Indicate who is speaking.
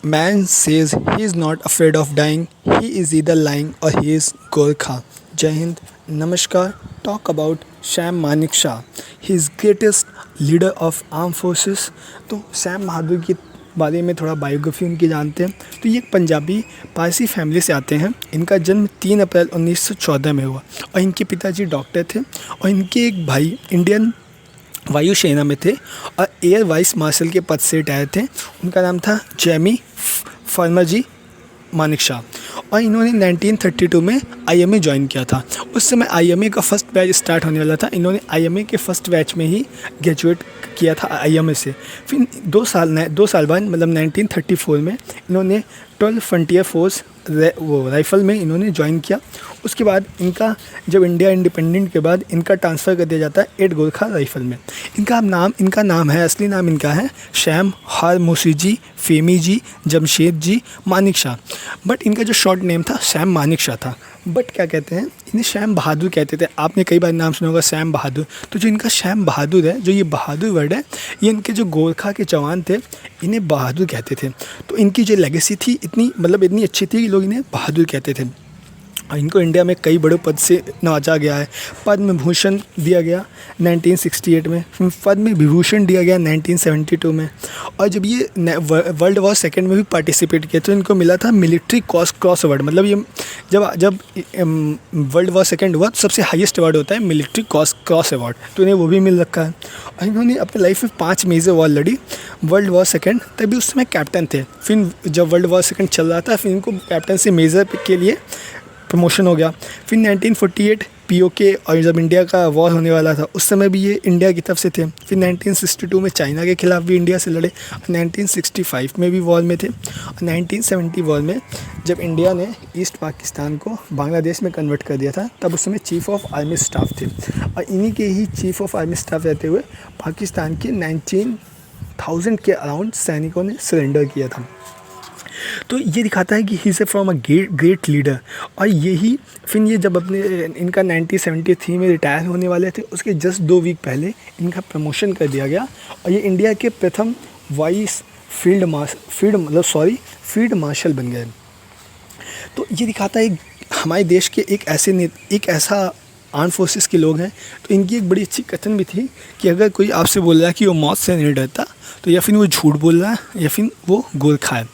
Speaker 1: Man says he is not afraid of dying. He is either lying or he is Gorkha. Jai Hind, Namaskar. Talk about Sam Manekshaw. He is greatest leader of armed forces. तो Sam बहादुर के बारे में थोड़ा biography उनकी जानते हैं। तो ये एक पंजाबी पारसी फैमिली से आते हैं। इनका जन्म 3 अप्रैल 1914 में हुआ और इनके पिताजी डॉक्टर थे और इनके एक भाई इंडियन वायुसेना में थे और एयर वाइस मार्शल के पद से रिटायर थे। उनका नाम था जेमी फर्मजी मानेकशॉ और इन्होंने 1932 में आईएमए ज्वाइन किया था। उस समय आईएमए का फर्स्ट बैच स्टार्ट होने वाला था। इन्होंने आईएमए के फर्स्ट बैच में ही ग्रेजुएट किया था आईएमए से। फिर 2 साल बाद मतलब 1934 में इन्होंने 12 फ्रंटियर फोर्स राइफ़ल में इन्होंने ज्वाइन किया। उसके बाद इनका जब इंडिया इंडिपेंडेंट के बाद इनका ट्रांसफ़र कर दिया जाता है 8 गोरखा राइफ़ल में। इनका नाम है, असली नाम इनका है Sam Hormusji Framji Jamshedji Manekshaw, but इनका जो शॉर्ट नेम था सैम मानेकशॉ था। बट क्या कहते हैं, इन्हें सैम बहादुर कहते थे। आपने कई बार नाम सुना होगा सैम बहादुर। तो जो इनका सैम बहादुर है, जो ये बहादुर वर्ड है, ये इनके जो गोरखा के जवान थे इन्हें बहादुर कहते थे। तो इनकी जो लेगेसी थी इतनी अच्छी थी कि लोग इन्हें बहादुर कहते थे। और इनको इंडिया में कई बड़े पद से नवाजा गया है। पद्म भूषण दिया गया 1968 में, पद्म विभूषण दिया गया 1972 में। और जब ये वर्ल्ड वॉर सेकेंड में भी पार्टिसिपेट किया तो इनको मिला था मिलिट्री क्रॉस अवार्ड। मतलब ये जब वर्ल्ड वॉर सेकेंड हुआ तो सबसे हाईएस्ट अवार्ड होता है मिलिट्री क्रॉस अवार्ड, तो इन्हें वो भी मिल रखा है। और इन्होंने अपनी लाइफ में 5 मेजर वॉर लड़ी। वर्ल्ड वॉर सेकेंड, तभी उस समय कैप्टन थे। फिर जब वर्ल्ड वॉर सेकेंड चल रहा था फिर इनको कैप्टन से मेजर के लिए प्रमोशन हो गया। फिर 1948 पीओके और जब इंडिया का वॉर होने वाला था उस समय भी ये इंडिया की तरफ से थे। फिर 1962 में चाइना के खिलाफ भी इंडिया से लड़े। 1965 में भी वॉर में थे। और 1970 वॉर में जब इंडिया ने ईस्ट पाकिस्तान को बांग्लादेश में कन्वर्ट कर दिया था तब उस समय चीफ ऑफ आर्मी स्टाफ थे। और इन्हीं के ही चीफ ऑफ आर्मी स्टाफ रहते हुए पाकिस्तान के 19,000 के अराउंड सैनिकों ने सरेंडर किया था। तो ये दिखाता है कि he is from a great leader. और यही फिर ये जब इनका 1973 में रिटायर होने वाले थे उसके जस्ट 2 वीक पहले इनका प्रमोशन कर दिया गया और ये इंडिया के प्रथम वाइस फील्ड मार्शल बन गए। तो ये दिखाता है हमारे देश के एक ऐसा आर्म फोर्सेस के लोग हैं। तो इनकी एक बड़ी अच्छी कथन भी थी कि अगर कोई आपसे बोल रहा है कि वो मौत से नहीं डरता तो या फिर वो झूठ बोल रहा है या फिर वो गोरखा है।